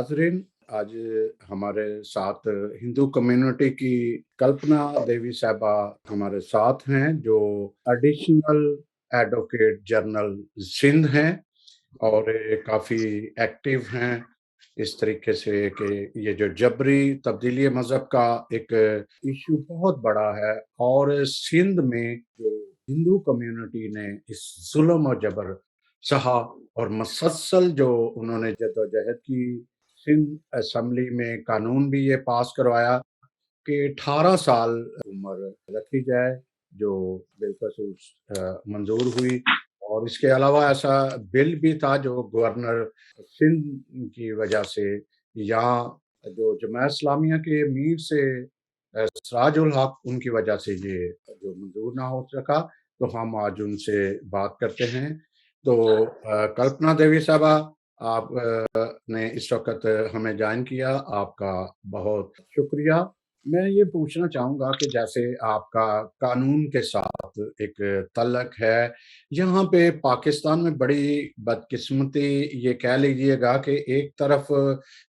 नाज़रीन, आज हमारे साथ हिंदू कम्युनिटी की कल्पना देवी साहिबा हमारे साथ हैं, जो एडिशनल एडवोकेट जनरल सिंध हैं और ये काफ़ी एक्टिव हैं इस तरीके से कि ये जो जबरी तब्दीली मज़हब का एक इश्यू बहुत बड़ा है और सिंध में जो हिंदू कम्युनिटी ने इस जुल्म और जबर सहा और मसलसल जो उन्होंने जद्दोजहद की, सिंध असेंबली में कानून भी ये पास करवाया कि 18 साल उम्र रखी जाए, जो बिलखसूस मंजूर हुई। और इसके अलावा ऐसा बिल भी था जो गवर्नर सिंध की वजह से, या जो जमात इस्लामिया के अमीर से सिराजुल हक, उनकी वजह से ये जो मंजूर ना हो सका। तो हम आज उनसे बात करते हैं। तो कल्पना देवी साहबा, आप ने इस वक़्त हमें जॉइन किया, आपका बहुत शुक्रिया। मैं ये पूछना चाहूँगा कि जैसे आपका कानून के साथ एक तल्लक है, यहाँ पे पाकिस्तान में बड़ी बदकिस्मती ये कह लीजिएगा कि एक तरफ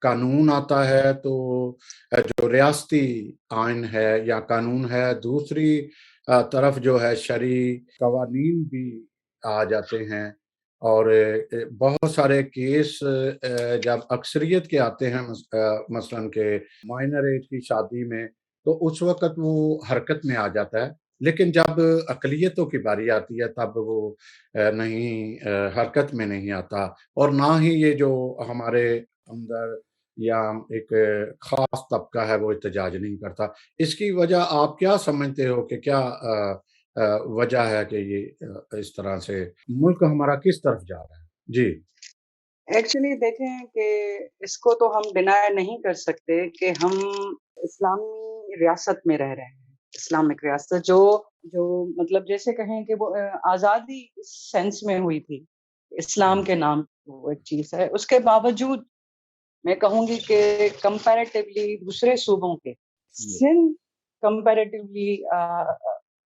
कानून आता है तो जो रियासती आइन है या कानून है, दूसरी तरफ जो है शरई कवानीन भी आ जाते हैं। और बहुत सारे केस जब अक्सरियत के आते हैं, मसलन के माइनर एज की शादी में, तो उस वक़्त वो हरकत में आ जाता है। लेकिन जब अक़लियतों की बारी आती है तब वो नहीं, हरकत में नहीं आता। और ना ही ये जो हमारे अंदर या एक ख़ास तबका है वो एहतजाज नहीं करता। इसकी वजह आप क्या समझते हो कि क्या वजह है कि ये इस तरह से मुल्क हमारा किस तरफ जा रहा है? जी। एक्चुअली देखें कि इसको तो हम डिनाय नहीं कर सकते कि हम इस्लामी रियासत में रह रहे हैं। इस्लामिक रियासत जो जो मतलब जैसे कहें कि वो आज़ादी इस सेंस में हुई थी, इस्लाम हुँ, के नाम पे वो एक चीज़ है। उसके बावजूद मैं कहूँगी कि कंपैरेटिवली दूसरे सूबों के जी, सिंध कंपैरेटिवली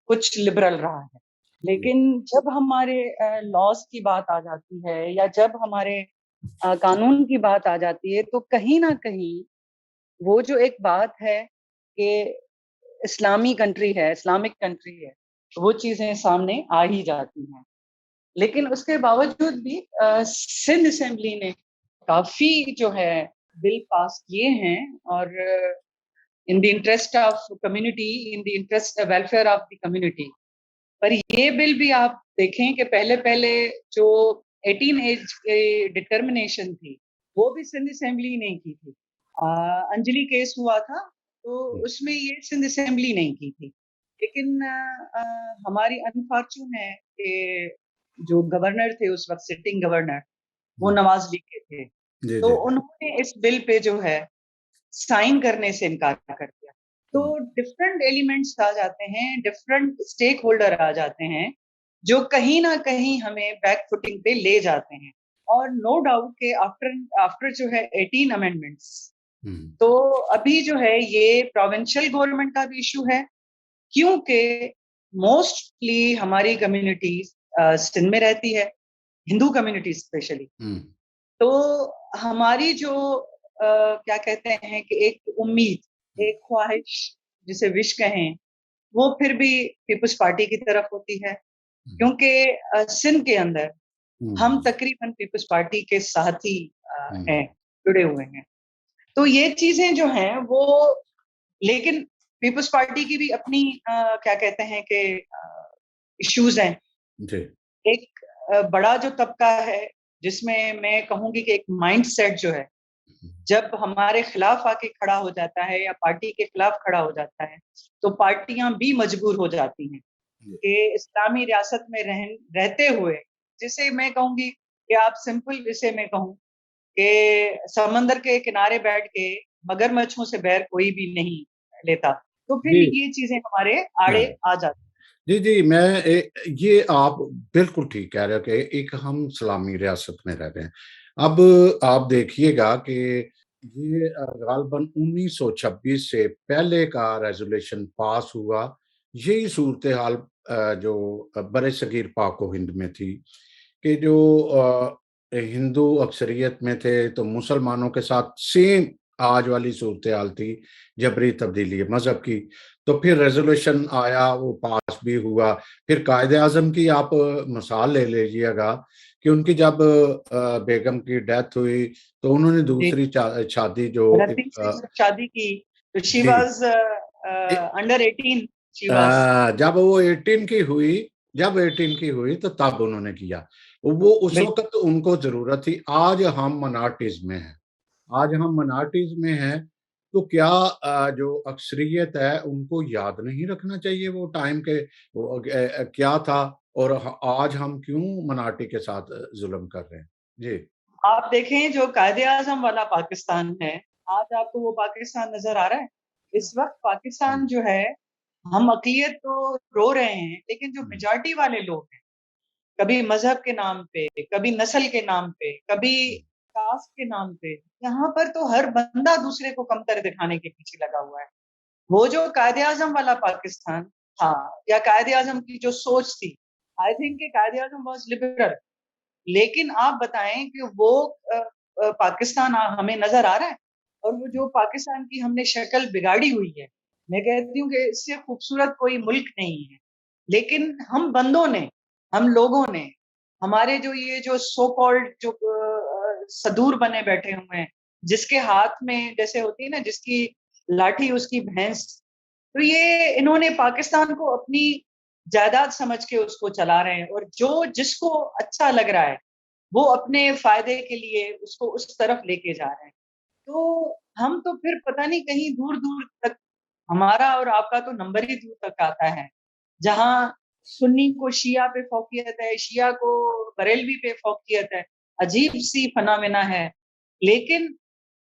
कुछ लिबरल रहा है। जी, लेकिन जब हमारे लॉज़ की बात आ जाती है या जब हमारे कानून की बात आ जाती है, तो कहीं न कहीं वो जो एक बात है कि इस्लामी कंट्री है, इस्लामिक कंट्री है, वो चीज़ें सामने आ ही जाती हैं। लेकिन उसके बावजूद भी सिंध असेंबली ने काफ़ी जो है बिल पास किए हैं और in the interest of community, in the interest welfare of the community. पर ये बिल भी आप देखें कि पहले-पहले जो 18 एज की डिटर्मिनेशन थी, वो भी सिंध असेंबली ने की थी। अंजलि केस हुआ था, तो हुँ, उसमें ये सिंध असेंबली ने की थी। लेकिन हमारी अनफॉर्च्यून है कि जो गवर्नर थे उस वक़्त सिटिंग गवर्नर, वो हुँ। नवाज़ लीग के थे। जी, तो जी। उन्होंने इस बिल पे जो है साइन करने से इनकार कर दिया। हुँ, तो डिफरेंट एलिमेंट्स आ जाते हैं, डिफरेंट स्टेक होल्डर आ जाते हैं, जो कहीं न कहीं हमें बैक फुटिंग पे ले जाते हैं। और नो डाउट कि आफ्टर आफ्टर जो है 18 अमेंडमेंट्स, हुँ, तो अभी जो है ये प्रोविंशियल गवर्नमेंट का भी इश्यू है, क्योंकि मोस्टली हमारी कम्युनिटीज़ सिंध में रहती है, हिंदू कम्युनिटीज़ स्पेशली। हुँ, तो हमारी जो क्या कहते हैं कि एक उम्मीद, हुँ, एक ख्वाहिश जिसे विश कहें, वो फिर भी पीपल्स पार्टी की तरफ होती है हुँ, क्योंकि सिंध के अंदर हम हुँ, तकरीबन पीपल्स पार्टी के साथ ही हुँ, हैं, जुड़े हुए हैं। तो ये चीज़ें जो हैं वो लेकिन पीपल्स पार्टी की भी अपनी क्या कहते हैं कि इश्यूज़ हैं। जी। एक बड़ा जो तबका है जिसमें मैं कहूँगी कि एक माइंडसेट जो है हुँ, जब हमारे खिलाफ आके खड़ा हो जाता है या पार्टी के खिलाफ खड़ा हो जाता है, तो पार्टियाँ भी मजबूर हो जाती हैं जी, कि इस्लामी रियासत में रहते हुए, जिसे मैं कहूँगी कि आप सिंपल विषय में कहूँ कि समंदर के किनारे बैठ के मगरमच्छों से बैर कोई भी नहीं लेता। तो फिर जी, ये चीज़ें हमारे हाँ। आड़े आ जाती जी, जी, मैं ये आप बिल्कुल ठीक कह रहे हो कि एक हम इस्लामी रियासत में रह रहे हैं। अब आप देखिएगा कि ये गालबन 1926 से पहले का रेज़ोल्यूशन पास हुआ। यही सूरत-ए-हाल जो बरे-सगीर पाक-ओ-हिंद में थी कि जो हिंदू अक्सरियत में थे, तो मुसलमानों के साथ सेम आज वाली सूरत-ए-हाल थी, जबरी तब्दीली मज़हब की। तो फिर रेज़ोल्यूशन आया, वो पास भी हुआ। फिर कायदे-आज़म की आप मिसाल ले लीजिएगा कि उनकी जब बेगम की डेथ हुई, तो उन्होंने जी, दूसरी शादी जो एक रणबीर सिंह से शादी की, तो शी जी। Was a under 18 she was. जब वो 18 की हुई जब 18 की हुई तो तब उन्होंने किया। वो उस बिल्कुल, वक़्त उनको ज़रूरत थी, आज हम मिनॉरिटीज़ में हैं। आज हम मिनॉरिटीज़ में हैं, तो क्या जो अक्सरियत है उनको याद नहीं रखना चाहिए वो टाइम के वो क्या था और आज हम क्यों मिनॉरिटी के साथ ज़ुल्म कर रहे हैं? जी। आप देखें जो कायदे-आज़म वाला पाकिस्तान है, आज आपको वो पाकिस्तान नज़र आ रहा है? इस वक़्त हुँ, पाकिस्तान जो है, हम अक़लियत तो रो रहे हैं, लेकिन जो हुँ, मेजॉरिटी वाले लोग हैं, कभी मज़हब के नाम पे, कभी नस्ल के नाम पे, कभी हुँ, कास्ट के नाम पे, यहाँ पर तो हर बंदा दूसरे को कमतर दिखाने के पीछे लगा हुआ है। वो जो कायदे-आज़म वाला पाकिस्तान था या कायदे-आज़म की जो सोच थी, आई थिंक कि कायदे-आज़म वाज़ लिबरल। लेकिन आप बताएँ कि वो अ पाकिस्तान हमें नज़र आ रहा है? और वो जो पाकिस्तान की हमने शक्ल बिगाड़ी हुई है, मैं कहती हूँ कि इससे खूबसूरत कोई मुल्क नहीं है। लेकिन हम बंदों ने, हम लोगों ने, हमारे जो ये जो सो कॉल्ड जो सदूर बने बैठे हुए हैं, जिसके हाथ में जैसे होती है ना, जिसकी लाठी उसकी भैंस, तो ये इन्होंने पाकिस्तान को अपनी जायदाद समझ के उसको चला रहे हैं और जो जिसको अच्छा लग रहा है, वो अपने फ़ायदे के लिए उसको उस तरफ लेके जा रहे हैं। तो हम तो फिर पता नहीं कहीं दूर-दूर तक हमारा और आपका तो नंबर ही दूर तक आता है। जहाँ सुन्नी को शिया पे फ़ौक़ियत है, शिया को बरेलवी पे फ़ौक़ियत है। अजीब-सी फ़िनोमेना है, लेकिन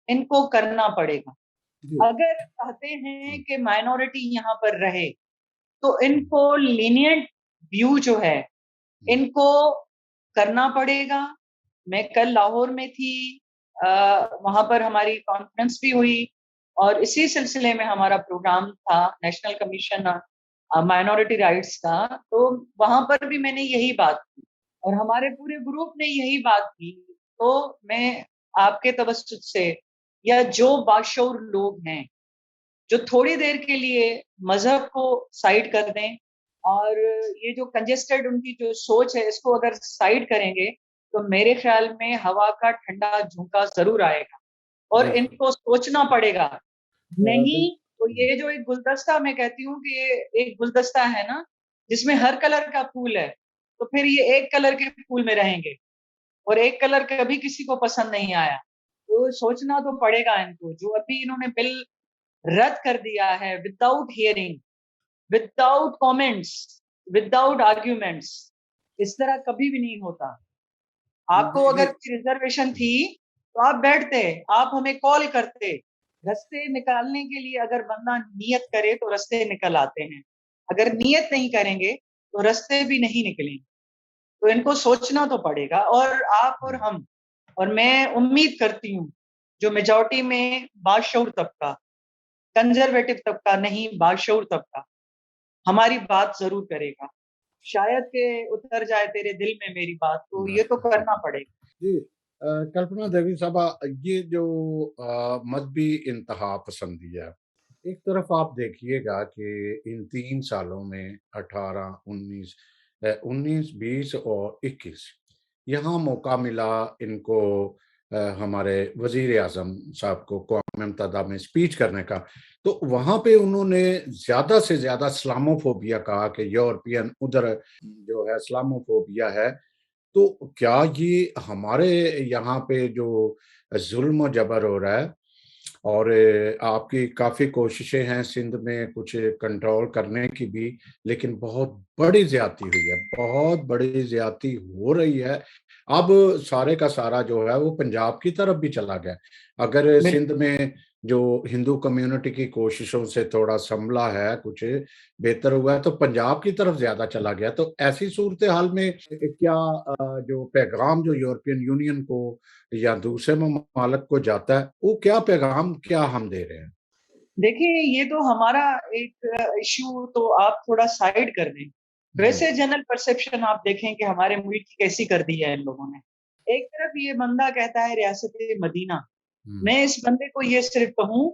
इनको करना पड़ेगा। जी। अगर चाहते हैं हुँ, कि माइनॉरिटी यहाँ पर रहे, तो इनको लीनिएंट व्यू जो है, हुँ, इनको करना पड़ेगा। मैं कल लाहौर में थी अ, वहाँ पर हमारी कॉन्फ्रेंस भी हुई और इसी सिलसिले में हमारा प्रोग्राम था नेशनल कमीशन माइनॉरिटी राइट्स का, तो वहाँ पर भी मैंने यही बात की और हमारे पूरे ग्रुप ने यही बात की। तो मैं आपके तवज्जुह से या जो बाशऊर लोग हैं, जो थोड़ी देर के लिए मज़हब को साइड कर दें और ये जो कंजेस्टेड उनकी जो सोच है, इसको अगर साइड करेंगे, तो मेरे ख़्याल में हवा का ठंडा झोंका ज़रूर आएगा और जी। इनको सोचना पड़ेगा। बिल नहीं, तो हुँ, ये जो एक गुलदस्ता मैं कहती हूँ कि ये एक गुलदस्ता है ना, जिसमें हर कलर का फूल है, तो फिर ये एक कलर के फूल में रहेंगे और एक कलर कभी किसी को पसंद नहीं आया। तो सोचना तो पड़ेगा इनको, जो अभी इन्होंने बिल रद्द कर दिया है without hearing, without comments, without arguments, इस तरह कभी भी नहीं होता। आपको अगर देखिए कोई रिज़र्वेशन थी, तो आप बैठते, आप हमें कॉल करते। रास्ते निकालने के लिए अगर बंदा नियत करे तो रास्ते निकल आते हैं। अगर नियत नहीं करेंगे, तो रास्ते भी नहीं निकलेंगे। तो इनको सोचना तो पड़ेगा और आप और हम और मैं उम्मीद करती हूँ, जो मेजॉरिटी में बाशऊर तबका, कंज़र्वेटिव तबका नहीं, बाशऊर तबका, हमारी बात ज़रूर करेगा। शायद के उतर जाए तेरे दिल में मेरी बात, तो ये तो करना पड़ेगा। जी कल्पना देवी साहबा ये जो मज़हबी इंतहा पसंदी है, एक तरफ आप देखिएगा कि इन 3 सालों में 18, 19, 20 और 21 यहाँ मौका मिला इनको हमारे वज़ीर-ए-आज़म साहब को कौम-ए-मुत्तहिदा में स्पीच करने का। तो वहाँ पे उन्होंने ज़्यादा से ज़्यादा इस्लामोफ़ोबिया कहा कि यूरोपियन उधर जो है इस्लामोफ़ोबिया है तो क्या ये हमारे यहाँ पे जो ज़ुल्म-ज़बर हो रहा है और आपकी काफ़ी कोशिशें हैं सिंध में कुछ कंट्रोल करने की भी, लेकिन बहुत बड़ी ज़्यादती हुई है, बहुत बड़ी ज़्यादती हो रही है। अब सारे का सारा जो है वो पंजाब की तरफ भी चला गया। अगर सिंध बिल्कुल। में जो हिंदू कम्युनिटी की कोशिशों से थोड़ा संभला है, कुछ बेहतर हुआ है, तो पंजाब की तरफ ज़्यादा चला गया। तो ऐसी सूरत-ए-हाल में क्या जो पैगाम जो यूरोपियन यूनियन को या दूसरे ममालिक को जाता है, वो क्या पैगाम क्या हम दे रहे हैं? देखिए, ये तो हमारा एक इश्यू तो आप थोड़ा साइड कर दें। हुँ, वैसे जनरल परसेप्शन आप देखें कि हमारे मुल्क की कैसी कर दी है इन लोगों ने। एक तरफ ये बंदा कहता है रियासत-ए-मदीना, हुँ, मैं इस बंदे को ये सिर्फ़ कहूँ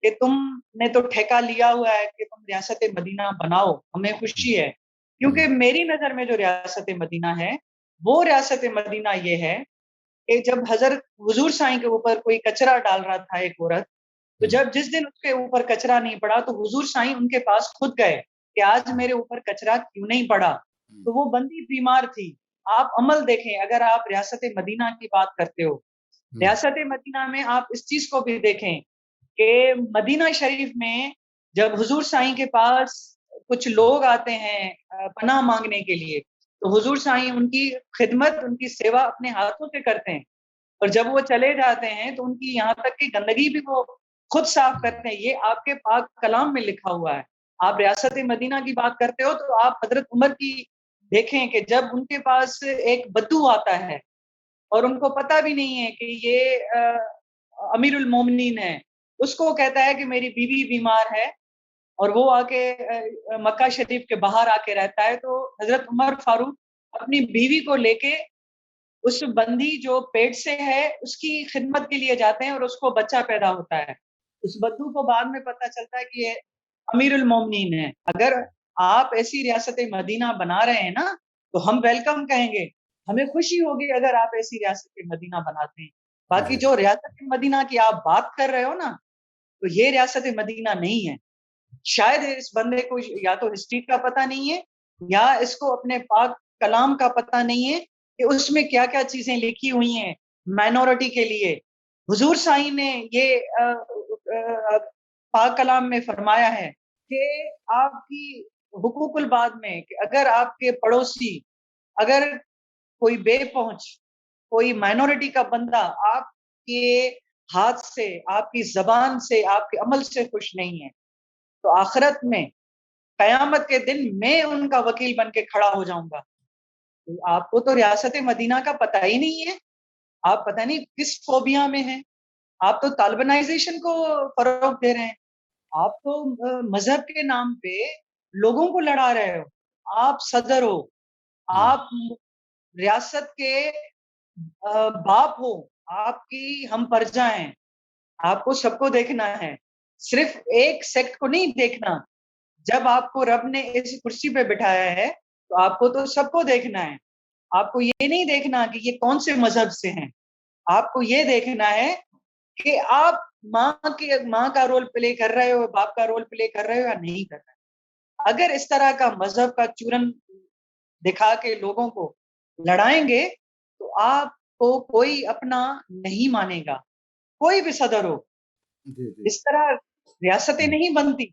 कि तुमने तो ठेका लिया हुआ है कि तुम रियासत-ए-मदीना बनाओ, हमें हुँ, खुशी है। क्योंकि हुँ, मेरी नज़र में जो रियासत-ए-मदीना है, वो रियासत-ए-मदीना ये है कि जब हज़रत हुज़ूर साईं के ऊपर कोई कचरा डाल रहा था एक औरत, तो हुँ, जब जिस दिन उसके ऊपर कचरा नहीं पड़ा, तो हुज़ूर साईं उनके पास खुद गए कि आज हुँ, मेरे ऊपर कचरा क्यों नहीं पड़ा? हुँ, तो वो बंदी बीमार थी। आप अमल देखें, अगर आप रियासत-ए-मदीना की बात करते हो, हुँ, रियासत-ए-मदीना में आप इस चीज़ को भी देखें कि मदीना शरीफ में जब हुज़ूर साईं के पास कुछ लोग आते हैं पनाह माँगने के लिए, तो हुज़ूर साईं उनकी खिदमत, उनकी सेवा अपने हाथों से करते हैं। और जब वो चले जाते हैं, तो उनकी यहाँ तक कि गंदगी भी वो खुद साफ हुँ, करते हैं। ये आपके पाक कलाम में लिखा हुआ है। आप रियासत-ए-मदीना की बात करते हो, तो आप हज़रत उमर की देखें कि जब उनके पास एक बद्दू आता है और उनको पता भी नहीं है कि ये अमीरुल मोमिनीन है। उसको कहता है कि मेरी बीवी बीमार है और वो आके मक्का शरीफ के बाहर आके रहता है, तो हज़रत उमर फारूक अपनी बीवी को लेके उस बंदी जो पेट से है, उसकी खिदमत के लिए जाते हैं और उसको बच्चा पैदा होता है। उस बद्दू को बाद में पता चलता है कि ये अमीरुल मोमिनीन है। अगर आप ऐसी रियासत-ए-मदीना बना रहे हैं ना, तो हम वेलकम कहेंगे। हमें खुशी होगी अगर आप ऐसी रियासत-ए-मदीना बनाते हैं। बाकी जी, जो रियासत-ए-मदीना की आप बात कर रहे हो ना, तो ये रियासत-ए-मदीना नहीं है। शायद इस बंदे को या तो हिस्ट्री का पता नहीं है या इसको अपने पाक कलाम का पता नहीं है कि उसमें क्या-क्या चीज़ें लिखी हुई हैं माइनॉरिटी के लिए। हुज़ूर साईं ने ये पाक कलाम में फरमाया है कि आपकी हुकूकुल बाद में कि अगर आपके पड़ोसी, अगर कोई बेपहुँच, कोई माइनॉरिटी का बंदा आपके हाथ से, आपकी ज़बान से, आपके अमल से खुश नहीं है, तो आखिरत में कयामत के दिन मैं उनका वकील बन के खड़ा हो जाऊँगा। तो आपको तो रियासत-ए-मदीना का पता ही नहीं है। आप पता नहीं किस फ़ोबिया में हैं। आप तो तालिबानाइज़ेशन को फ़रोग़ दे रहे हैं। आप तो मज़हब के नाम पे लोगों को लड़ा रहे हो। आप सदर हो, हुँ, आप रियासत के बाप हो, आपकी हम प्रजा हैं। आपको सबको देखना है। सिर्फ़ एक सेक्ट को नहीं देखना। जब आपको रब ने इस कुर्सी पे बिठाया है, तो आपको तो सबको देखना है। आपको ये नहीं देखना कि ये कौन से मज़हब से हैं। आपको ये देखना है कि आप माँ का रोल प्ले कर रहे हो, बाप का रोल प्ले कर रहे हो या नहीं कर रहे हो। अगर इस तरह का मज़हब का चूरन दिखा के लोगों को लड़ाएँगे, तो आपको कोई अपना नहीं मानेगा, कोई भी सदर हो। जी, जी। इस तरह रियासतें हुँ, नहीं बनती।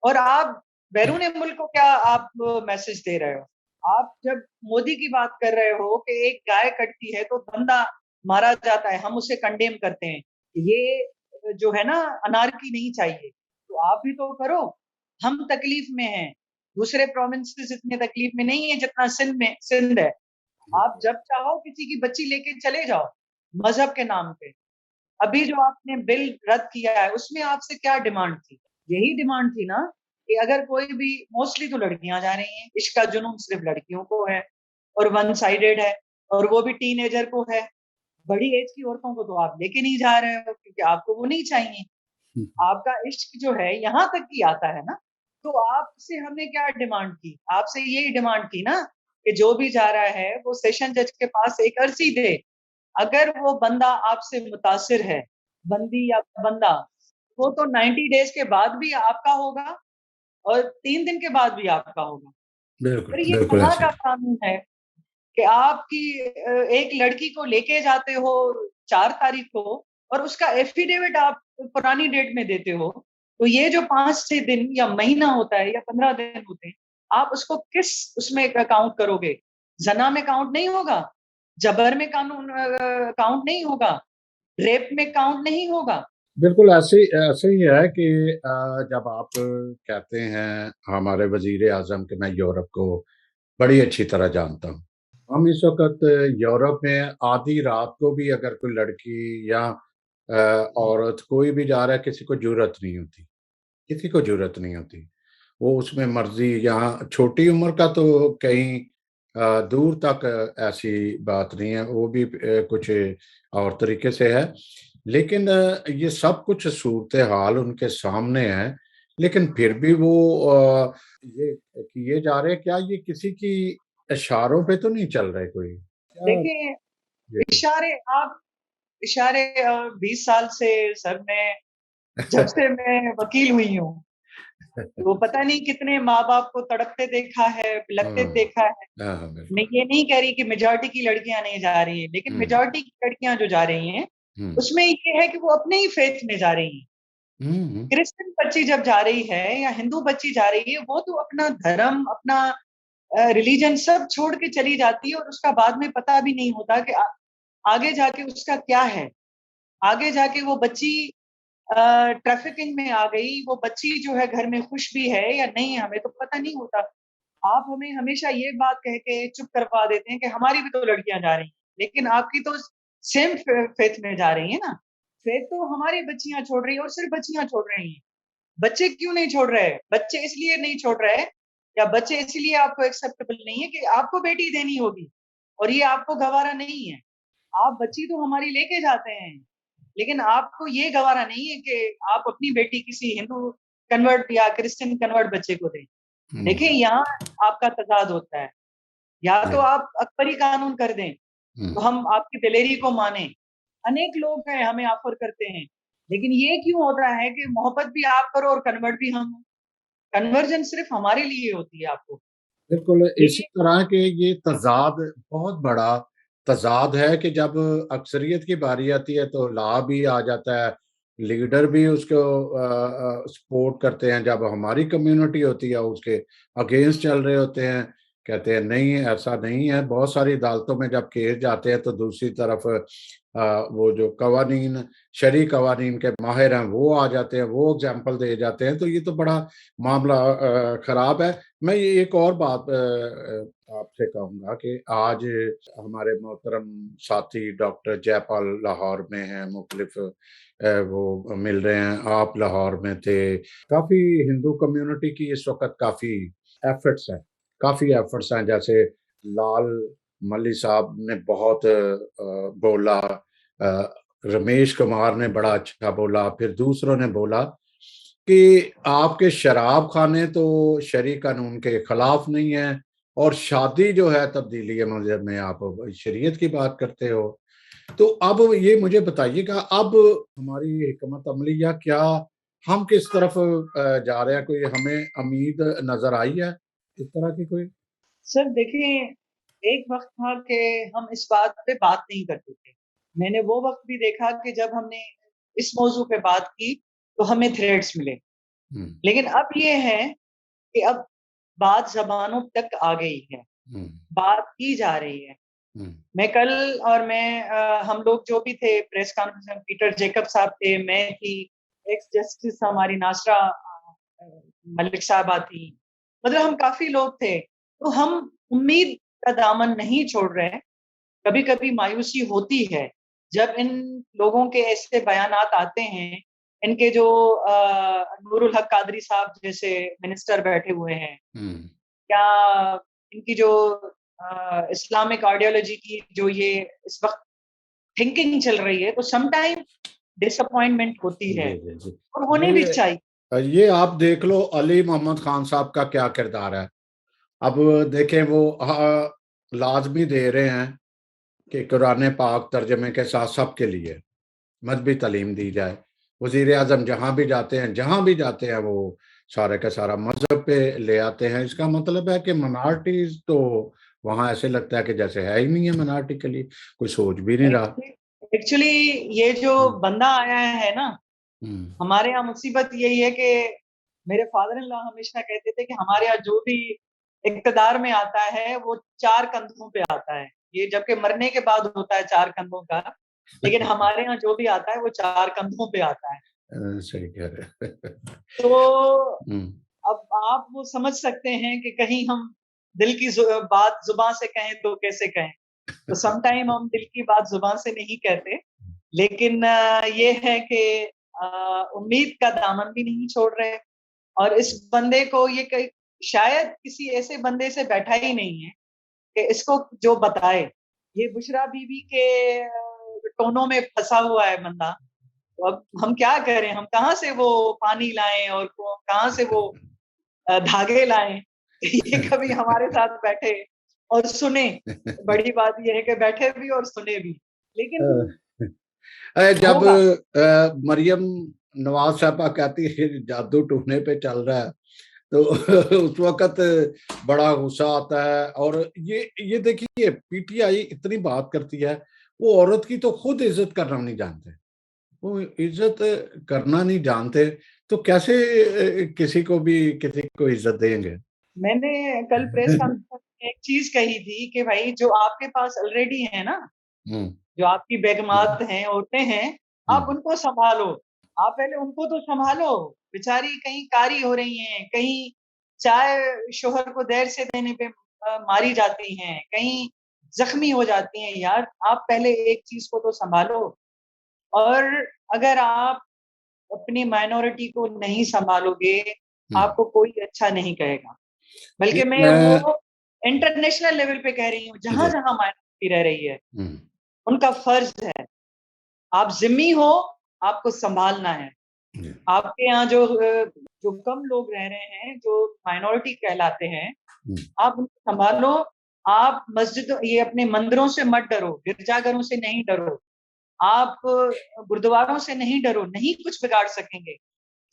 और आप बैरून मुल्क को क्या आप मैसेज दे रहे हो? आप जब मोदी की बात कर रहे हो कि एक गाय कटती है तो बंदा मारा जाता है, हम उसे कंडेम करते हैं। ये जो है ना अनार्की नहीं चाहिए, तो आप भी तो करो। हम तकलीफ में हैं, दूसरे प्रोविंसेस इतने तकलीफ में नहीं है जितना सिंध है। आप बिल्कुल। जब चाहो किसी की बच्ची लेके चले जाओ, मज़हब के नाम पे। अभी जो आपने बिल रद्द किया है, उसमें आपसे क्या डिमांड थी? यही डिमांड थी ना कि अगर कोई भी मोस्टली तो लड़कियाँ जा रही हैं, इश्क का जुनून सिर्फ़ लड़कियों को है और वन साइडेड है और वो भी टीनेजर को है। बड़ी एज की औरतों को तो आप लेके नहीं जा रहे हो क्योंकि आपको वो नहीं चाहिए। हुँ, हुँ, आपका इश्क जो है यहाँ तक ही आता है ना, तो आपसे हमने क्या डिमांड की? आपसे यही डिमांड की ना कि जो भी जा रहा है वो सेशन जज के पास एक अर्ज़ी दे। अगर वो बंदा आपसे मुतासिर है, बंदी या बंदा, वो तो 90 डेज़ के बाद भी आपका होगा और 3 दिन के बाद भी आपका होगा। बिल्कुल, पर ये बिल्कुल कहाँ ऐसे का ही। कानून है कि आपकी एक लड़की को लेके जाते हो 4 तारीख को और उसका एफ़िडेविट आप पुरानी डेट में देते हो। तो ये जो 5-6 दिन या महीना होता है या 15 दिन होते हैं, आप उसको किस उसमें काउंट करोगे? ज़ना में काउंट नहीं होगा, जबर में काउंट नहीं होगा, रेप में काउंट नहीं होगा। बिल्कुल ऐसे ही है कि जब आप कहते हैं हमारे वज़ीर-ए-आज़म कि मैं यूरोप को बड़ी अच्छी तरह जानता हूँ। हम इस वक़्त यूरोप में आधी रात को भी अगर कोई लड़की या औरत कोई भी जा रहा है, किसी को जुर्अत नहीं होती, किसी को जुर्अत नहीं होती। वो उसमें मर्ज़ी यहाँ छोटी उम्र का तो कहीं दूर तक ऐसी बात नहीं है, वो भी कुछ और तरीके से है। लेकिन ये सब कुछ सूरत हाल उनके सामने है, लेकिन फिर भी वो ये किए जा रहे हैं। क्या ये किसी की इशारों पे तो नहीं चल रहे कोई? क्या? देखिए, जी। इशारे आप इशारे 20 साल से सर मैं जब से मैं वकील हुई हूँ, तो पता नहीं कितने माँ-बाप को तड़पते देखा है, बिलखते हाँ, देखा है। हाँ, हाँ, मैं बिल्कुल। ये नहीं कह रही कि मेजॉरिटी की लड़कियाँ नहीं जा रही हैं, लेकिन हुँ, मेजॉरिटी की लड़कियाँ जो जा रही हैं, हुँ, उसमें ये है कि वो अपने ही फेथ में जा रही हैं। हुँ, हुँ, क्रिश्चियन बच्ची जब जा रही है या हिंदू बच्ची जा रही है, वो तो अपना धर्म, अपना रिलीजन सब छोड़ के चली जाती है और उसका बाद में पता भी नहीं होता कि आगे जाके उसका क्या है। आगे जाके वो बच्ची ट्रैफिकिंग में आ गई, वो बच्ची जो है घर में खुश भी है या नहीं है, हमें तो पता नहीं होता। आप हमें हमेशा ये बात कह के चुप करवा देते हैं कि हमारी भी तो लड़कियाँ जा रही हैं, लेकिन आपकी तो सेम फेथ में जा रही है ना। फेथ तो हमारी बच्चियाँ छोड़ रही है और सिर्फ बच्चियाँ छोड़ रही हैं। बच्चे क्यों नहीं छोड़ रहे हैं? बच्चे इसलिए नहीं छोड़ रहे हैं या बच्चे इसलिए आपको एक्सेप्टेबल नहीं है कि आपको बेटी देनी होगी और ये आपको गवारा नहीं है। आप बच्ची तो हमारी लेके जाते हैं, लेकिन आपको ये गवारा नहीं है कि आप अपनी बेटी किसी हिंदू कन्वर्ट या क्रिश्चियन कन्वर्ट बच्चे को दें। देखिए, हुँ, यहाँ आपका तज़ाद होता है। या तो जी, आप अकबरी कानून कर दें, हुँ। तो हम आपकी दिलेरी को मानें। अनेक लोग हैं हमें ऑफ़र करते हैं, लेकिन ये क्यों होता है कि मोहब्बत भी आप करो और कन्वर्ट भी हम हों? कन्वर्जन सिर्फ़ हमारे लिए होती है आपको। बिल्कुल, इसी ये तरह के ये तज़ाद बहुत बड़ा तज़ाद है कि जब अक्सरियत की बारी आती है तो ला भी आ जाता है, लीडर भी उसको सपोर्ट करते हैं, जब हमारी कम्युनिटी होती है उसके अगेंस्ट चल रहे होते हैं, कहते हैं नहीं ऐसा नहीं है। बहुत सारी अदालतों में जब केस जाते हैं तो दूसरी तरफ वो जो कवानीन शरई कवानीन के माहिर हैं वो आ जाते हैं, वो एग्ज़ाम्पल दे जाते हैं, तो ये तो बड़ा मामला ख़राब है। मैं ये एक और बात आपसे कहूँगा कि आज हमारे मोहतरम साथी डॉक्टर जयपाल लाहौर में हैं, मुख़्तलिफ़ वो मिल रहे हैं, आप लाहौर में थे। काफ़ी हिंदू कम्युनिटी की इस वक़्त काफ़ी एफ़र्ट्स हैं, जैसे लाल मल्ली साहब ने बहुत बोला, रमेश कुमार ने बड़ा अच्छा बोला, फिर दूसरों ने बोला कि आपके शराब खाने तो शरई कानून के खिलाफ नहीं है और शादी जो है तब्दीली मज़हब में आप शरीयत की बात करते हो। तो अब ये मुझे बताइएगा, अब हमारी हिकमत अमलिया क्या, हम किस तरफ जा रहे हैं? कोई हमें उम्मीद नज़र आई है इस तरह की कोई? सर देखिए, एक वक़्त था कि हम इस बात पे बात नहीं करते थे। मैंने वो वक़्त भी देखा कि जब हमने इस मौज़ू पे बात की, तो हमें थ्रेड्स मिले। हुँ, लेकिन अब ये है कि अब बात ज़बानों तक आ गई है, हुँ, बात की जा रही है। हुँ, मैं कल और मैं हम लोग जो भी थे प्रेस कॉन्फ्रेंस में पीटर जैकब साहब थे, मैं थी, एक्स जस्टिस हमारी नाज़रा मलिक साहबा थी। मतलब हम काफ़ी लोग थे। तो हम उम्मीद का दामन नहीं छोड़ रहे हैं। कभी-कभी मायूसी होती है, जब इन लोगों के ऐसे बयानात आते हैं, इनके जो नूरुल हक कादरी साहब जैसे मिनिस्टर बैठे हुए हैं, हुँ। या इनकी जो इस्लामिक आइडियोलॉजी की जो ये इस वक़्त थिंकिंग चल रही है, तो सम टाइम डिसअपॉइंटमेंट होती है जी, जी, जी। और होनी भी ये चाहिए। ये आप देख लो अली मोहम्मद खान साहब का क्या किरदार है। अब देखें वो लाज़मी दे रहे हैं कि कुरान पाक तर्जुमे के साथ सबके लिए मज़हबी तालीम दी जाए। वज़ीर-ए-आज़म जहाँ भी जाते हैं वो सारे का सारा मज़हब पे ले आते हैं। इसका मतलब है कि माइनॉरिटीज़ तो वहाँ ऐसे लगता है कि जैसे है ही नहीं है माइनॉरिटी के लिए, कोई सोच भी नहीं रहा। एक्चुअली एक्चुअली ये जो हुँ, बंदा आया है ना, हुँ, हमारे यहाँ मुसीबत यही है कि मेरे फादर इन लॉ हमेशा कहते थे कि हमारे यहाँ जो भी इक़्तिदार में आता है, वो 4 कंधों पे आता है। ये जबकि मरने के बाद होता है 4 कंधों का, लेकिन हमारे यहाँ जो भी आता है, वो 4 कंधों पे आता है। सही कह रहे हैं। तो हुँ, अब आप वो समझ सकते हैं कि कहीं हम दिल की बात ज़ुबान से कहें तो कैसे कहें? तो सम टाइम हम दिल की बात ज़ुबान से नहीं कहते, लेकिन ये है कि उम्मीद का दामन भी नहीं छोड़ रहे और इस बंदे को ये कई शायद किसी ऐसे बंदे से बैठा ही नहीं है, कि इसको जो बताए, ये बुशरा बीबी के टोनों में फंसा हुआ है बंदा। तो अब हम क्या करें, हम कहाँ से वो पानी लाएं और कहाँ से वो धागे लाएं। ये कभी हमारे साथ बैठे और सुने। बड़ी बात ये है कि बैठे भी और सुने भी, लेकिन जब होगा। मरियम नवाज साहबा कहती है जादू टूने पे चल रहा है, तो उस वक्त बड़ा गुस्सा आता है। और ये देखिए, पीटीआई इतनी बात करती है, वो औरत की तो खुद इज्जत करना नहीं जानते। वो इज्जत करना नहीं जानते, तो कैसे किसी को इज्जत देंगे? मैंने कल प्रेस कॉन्फ्रेंस में एक चीज कही थी कि भाई जो आपके पास ऑलरेडी है ना, हम्म। जो आपकी बेगमात हैं, औरतें हैं, आप हम्म। उनको संभालो। आप पहले उनको तो संभालो। बेचारी कहीं कारी हो रही हैं, कहीं चाय शोहर को देर से देने पे मारी जाती हैं, कहीं जख्मी हो जाती हैं। यार आप पहले एक चीज को तो संभालो। और अगर आप अपनी माइनॉरिटी को नहीं संभालोगे, हम्म। आपको कोई अच्छा नहीं कहेगा। बल्कि ये मैं वो मैं इंटरनेशनल लेवल पे कह रही हूँ, जहां जी। जहां माइनॉरिटी रह रही है, हम्म। उनका फर्ज है। आप जिम्मी हो, आपको संभालना है। जी। आपके यहाँ जो कम लोग रह रहे हैं, जो माइनॉरिटी कहलाते हैं, हम्म। आप उनको संभालो। आप मस्जिदों, ये अपने मंदिरों से मत डरो, गिरजाघरों से नहीं डरो, आप गुरुद्वारों से नहीं डरो, नहीं कुछ बिगाड़ सकेंगे।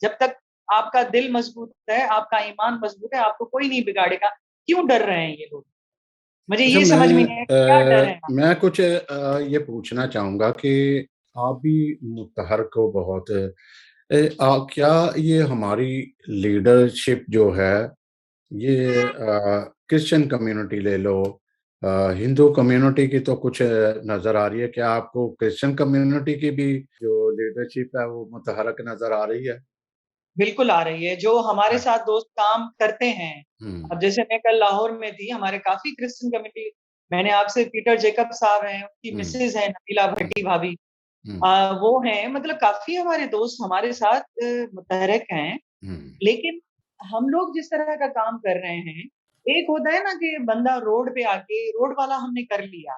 जब तक आपका दिल मजबूत है, आपका ईमान मजबूत है, आपको कोई नहीं बिगाड़ेगा। क्यों डर रहे हैं ये लोग? मुझे अच्छा, ये समझ में नहीं आया, क्या डर है? मैं कुछ ये पूछना चाहूंगा कि आप भी मुतहरक हो बहुत। क्या ये हमारी लीडरशिप जो है, ये क्रिश्चियन कम्युनिटी ले लो, हिंदू कम्युनिटी की तो कुछ नजर आ रही है, क्या आपको क्रिश्चियन कम्युनिटी की भी जो लीडरशिप है वो मुतहरक नजर आ रही है? बिल्कुल आ रही है। जो हमारे साथ दोस्त काम करते हैं, हम्म। अब जैसे मैं कल लाहौर में थी, हमारे काफी क्रिश्चियन कम्युनिटी, मैंने आपसे पीटर जेकब साहब हैं, उनकी हम्म। मिसेज है नबीला हम्म। भट्टी भाभी, हम्म। वो हैं, मतलब काफी हमारे दोस्त हमारे साथ मुतहरक हैं। हम्म। लेकिन हम लोग जिस तरह का काम कर रहे हैं, एक होता है ना कि बंदा रोड पे आके, रोड वाला हमने कर लिया।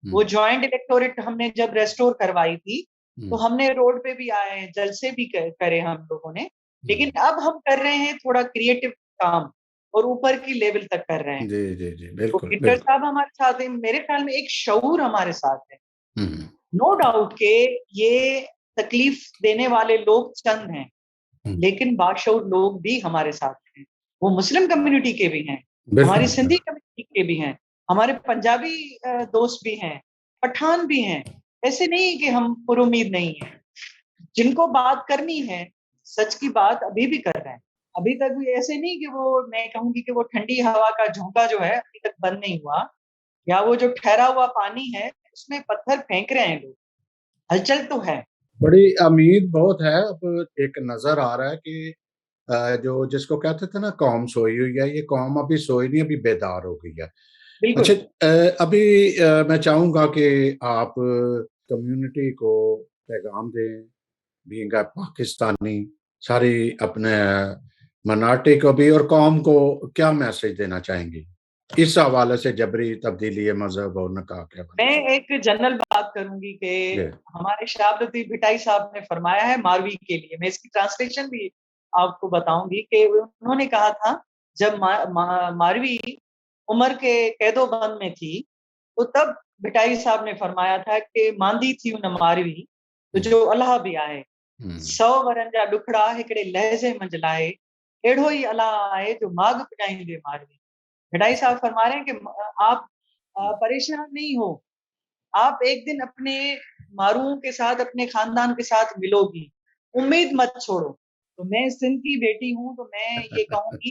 वो हम्म। जॉइंट इलेक्टोरेट हमने जब रेस्टोर करवाई थी, तो हम्म। हमने रोड पे भी आए, जलसे भी करे हम लोगों ने। लेकिन हम्म। अब हम कर रहे हैं थोड़ा क्रिएटिव काम, और ऊपर की लेवल तक कर रहे हैं। जी जी जी, तो बिल्कुल पीटर बिल्कुल। साहब हमारे साथ हैं, मेरे ख्याल में एक शऊर हमारे साथ है। हम्म। नो डाउट के ये तकलीफ देने वाले लोग चंद हैं, हम्म। लेकिन बाशऊर लोग भी हमारे साथ हैं। वो मुस्लिम कम्युनिटी के भी हैं, हमारी बिल्कुल सिंधी कम्युनिटी के भी हैं, हमारे पंजाबी दोस्त भी हैं, पठान भी हैं। ऐसे नहीं कि हम पुरुमीद नहीं है। जिनको बात करनी है, सच की बात अभी भी कर रहे हैं। अभी तक भी ऐसे नहीं कि वो, मैं कहूंगी कि वो ठंडी हवा का झोंका जो है अभी तक बंद नहीं हुआ, या वो जो ठहरा हुआ पानी है उसमें पत्थर फेंक रहे हैं लोग। हलचल तो है। बड़ी उम्मीद बहुत है। अब एक नजर आ रहा है कि जो जिसको कहते थे ना कौम सोई हुई है, ये कौम अभी सोई नहीं, अभी बेदार हो गई है। अच्छा, बिल्कुल। अभी मैं चाहूंगा कि आप कम्युनिटी को पैगाम दें, बीइंग अ पाकिस्तानी, सारी अपने मनाटे को भी और कौम को क्या मैसेज देना चाहेंगी इस हवाले से, जबरी तब्दीली मजहब और निकाह के मैं हवाले से? एक जनरल बात करूंगी कि जी। हमारे शहाब लतीफ भिटाई साहब ने फरमाया है मारवी के लिए, मैं इसकी ट्रांसलेशन भी आपको बताऊंगी कि उन्होंने कहा था, जब मारवी उमर के कैदो बंद में थी, तो तब भिटाई साहब ने फरमाया था कि मांदी थी उन मारवी, तो हम्म। जो अल्लाह भी आए, हम्म। 100 वरन जा डुखड़ा हिकड़े लहजे मंझलाए, एड़ो ही अल्लाह आए जो माग पुॼाईंदे मारवी। भिटाई साहब फरमा रहे हैं कि आप परेशान नहीं हो, आप एक दिन अपने मारूओं के साथ, अपने खानदान के साथ मिलोगी, उम्मीद मत छोड़ो। तो मैं सिंध की बेटी हूँ, तो मैं ये कहूंगी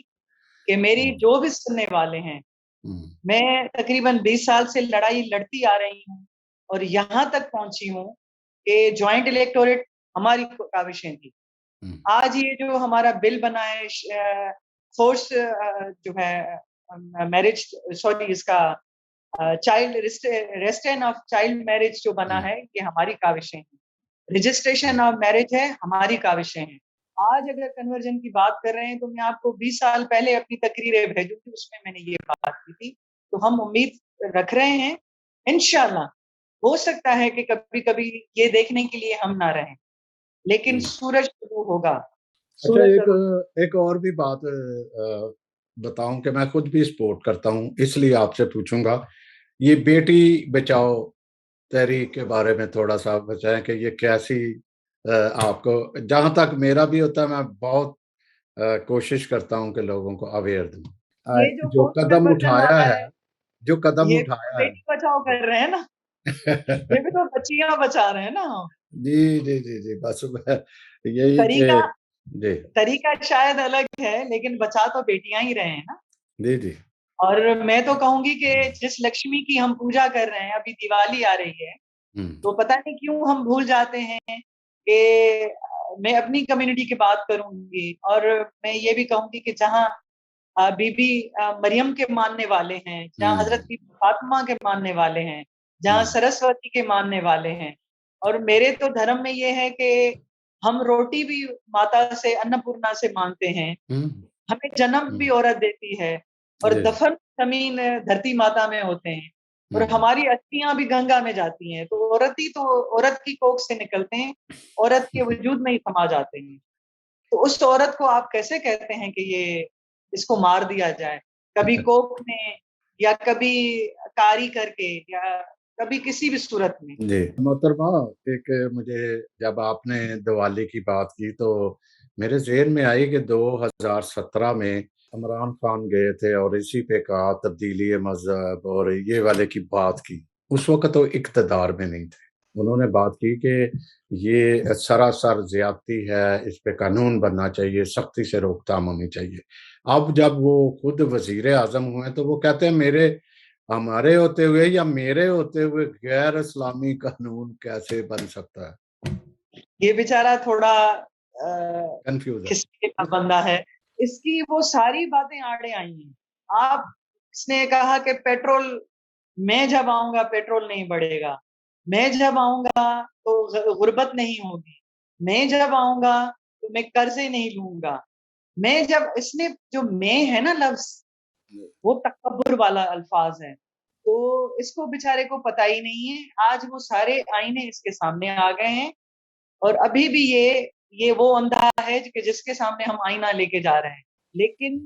कि मेरी हम्म। जो भी सुनने वाले हैं, हम्म। मैं तकरीबन 20 साल से लड़ाई लड़ती आ रही हूँ, और यहाँ तक पहुंची हूँ कि ज्वाइंट इलेक्टोरेट हमारी काविशें थी। हम्म। आज ये जो हमारा बिल बना है, फोर्स जो है मैरिज, सॉरी इसका child restraint of child marriage जो बना हम्म। है, ये हमारी काविशें हैं। रजिस्ट्रेशन ऑफ मैरिज है, हमारी काविशें हैं। आज अगर कन्वर्जन की बात कर रहे हैं, तो मैं आपको 20 साल पहले अपनी तकरीरें भेजूंगी, उसमें मैंने ये बात की थी। तो हम उम्मीद रख रहे हैं। इंशाल्लाह हो सकता है कि कभी-कभी ये देखने के लिए हम ना रहें, लेकिन सूरज ज़रूर होगा, अच्छा, सूरज ज़रूर। एक एक और भी बात बताऊं कि मैं खुद भी स्पोर्ट करता हूं, इसलिए आपसे पूछूंगा, ये बेटी बचाओ तहरीक के बारे में थोड़ा सा बताएं कि ये कैसी आपको, जहां तक मेरा भी होता है, मैं बहुत कोशिश करता हूं कि लोगों को अवेयर दूं। ये जो जो क्वेश्चन कदम क्वेश्चन उठाया आता है, है, जो कदम ये उठाया है। बेटी बचाओ कर रहे हैं ना, ये भी तो बच्चियां बचा रहे हैं ना हम। जी जी जी जी, बस यही के। तरीका जी तरीका शायद अलग है, लेकिन बचा तो बेटियां ही रहे हैं ना। जी जी। और मैं तो कहूंगी कि जिस लक्ष्मी की हम पूजा कर रहे हैं, अभी दिवाली आ रही है, हम्म तो पता नहीं क्यों हम भूल जाते हैं कि मैं अपनी कम्युनिटी की बात करूंगी, और मैं ये भी कहूंगी कि जहाँ बीबी मरियम के मानने वाले हैं, जहाँ हजरत हम्म बीबी फातिमा के मानने वाले हैं, जहाँ हम्म सरस्वती के मानने वाले हैं। और मेरे तो धर्म में ये है कि हम रोटी भी माता से, अन्नपूर्णा से मांगते हैं। हम्म हमें जन्म भी हम्म, औरत देती है, और जी। दफन जमीन धरती माता में होते हैं, और हम्म हमारी अस्थियां भी गंगा में जाती हैं। तो औरत की कोख से निकलते हैं, औरत के वजूद में ही समा जाते हैं। तो उस औरत को आप कैसे कहते हैं कि ये इसको मार दिया जाए, कभी कोख में, या कभी कारी करके, या कभी किसी भी सूरत में। जी मोहतरमा, एक मुझे, जब आपने दिवाली की बात की तो मेरे ज़हन में आई कि 2017 में इमरान खान गए थे और इसी पे कहा तब्दीली मजहब और ये वाले की बात की। उस वक्त तो इक़्तिदार में नहीं थे। उन्होंने बात की कि ये सरासर ज्यादती है, इस पे कानून बनना चाहिए, सख्ती से रोकथाम होनी चाहिए। अब जब वो खुद वजीर आजम हुए तो वो कहते हैं मेरे हमारे होते हुए या मेरे होते हुए गैर इस्लामी कानून कैसे बन सकता है। ये बेचारा थोड़ा कंफ्यूज है। खिसके का बंदा है। इसकी वो सारी बातें आड़े आई हैं। आप इसने कहा कि पेट्रोल, मैं जब आऊंगा पेट्रोल नहीं बढ़ेगा, मैं जब आऊंगा तो गुर्बत नहीं होगी, मैं जब आऊंगा तो मैं कर्जे नहीं लूंगा, मैं जब, इसने जो मैं है ना लफ्ज, वो तकब्बुर वाला अल्फाज है। तो इसको बेचारे को पता ही नहीं है। आज वो सारे आईने इसके सामने आ गए हैं, और अभी भी ये वो अंधा है कि जिसके सामने हम आईना लेके जा रहे हैं। लेकिन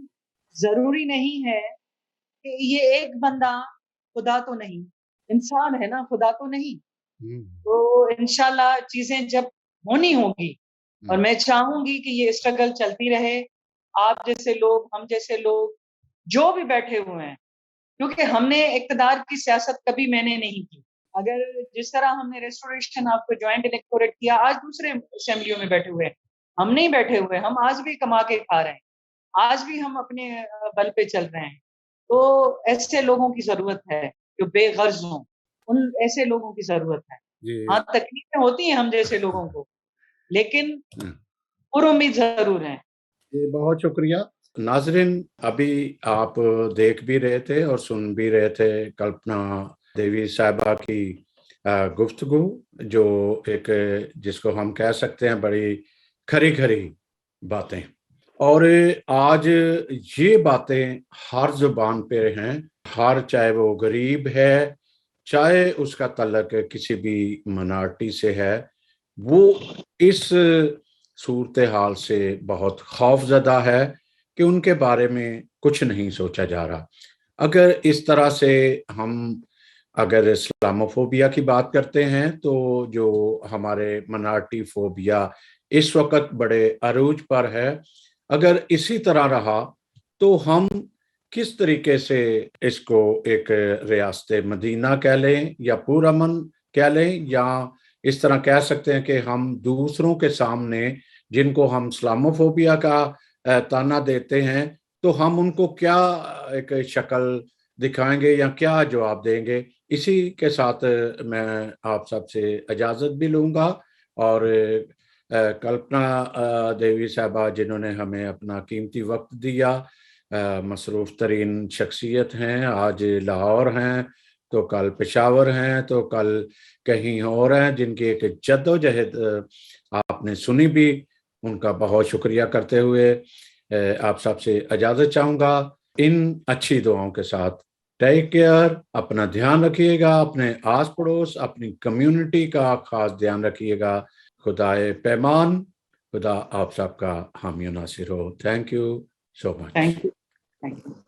जरूरी नहीं है कि ये एक बंदा, खुदा तो नहीं, इंसान है ना, खुदा तो नहीं। हम्म, तो इंशाल्लाह चीजें जब होनी होगी, और हम्म, मैं चाहूंगी कि ये स्ट्रगल चलती रहे, आप जैसे लोग, हम जैसे लोग, जो भी बैठे हुए हैं, क्योंकि हमने इक़्तिदार की सियासत कभी मैंने नहीं की। अगर जिस तरह हमने रेस्टोरेशन आपको ज्वाइंट इलेक्टोरेट किया, आज दूसरे असेंबलियों में बैठे हुए हैं, हम नहीं बैठे हुए, हम आज भी कमा के खा रहे हैं, आज भी हम अपने बल पे चल रहे हैं। तो ऐसे लोगों की जरूरत है जो बेगर्ज हों, उन ऐसे लोगों की जरूरत है। हाँ, जी। तकलीफें होती हैं हम जैसे लोगों को, लेकिन हम्म, पुरुम्मीद जरूर हैं। जी बहुत शुक्रिया। नाजरीन, अभी आप देख भी रहे थे और सुन भी रहे थे कल्पना देवी साहिबा की गुफ्तगू, जो एक, जिसको हम कह सकते हैं, बड़ी खरी खरी बातें। और आज ये बातें हर जुबान पे हैं, हर, चाहे वो गरीब है, चाहे उसका तल्लक किसी भी मिनार्टी से है, वो इस सूरत हाल से बहुत खौफजदा है कि उनके बारे में कुछ नहीं सोचा जा रहा। अगर इस तरह से हम, अगर इस्लामोफोबिया की बात करते हैं, तो जो हमारे मिनार्टी फोबिया इस वक्त बड़े अरूज पर है, अगर इसी तरह रहा तो हम किस तरीके से इसको एक रियासत मदीना कह लें या पुरअमन कह लें, या इस तरह कह सकते हैं कि हम दूसरों के सामने, जिनको हम इस्लामोफोबिया का ताना देते हैं, तो हम उनको क्या एक शक्ल दिखाएंगे या क्या जवाब देंगे। इसी के साथ मैं आप सबसे इजाज़त भी लूँगा। और कल्पना देवी साहबा, जिन्होंने हमें अपना कीमती वक्त दिया, मसरूफ़ तरीन शख्सियत हैं, आज लाहौर हैं तो कल पेशावर हैं तो कल कहीं और हैं, जिनकी एक जद्दोजहद आपने सुनी भी, उनका बहुत शुक्रिया करते हुए आप सबसे इजाज़त चाहूँगा इन अच्छी दुआओं के साथ। टेक केयर, अपना ध्यान रखिएगा, अपने आस पड़ोस, अपनी कम्युनिटी का खास ध्यान रखिएगा। खुदाए पैमान, खुदा आप सबका हामी नासिर हो। Thank you so much. Thank you. Thank you.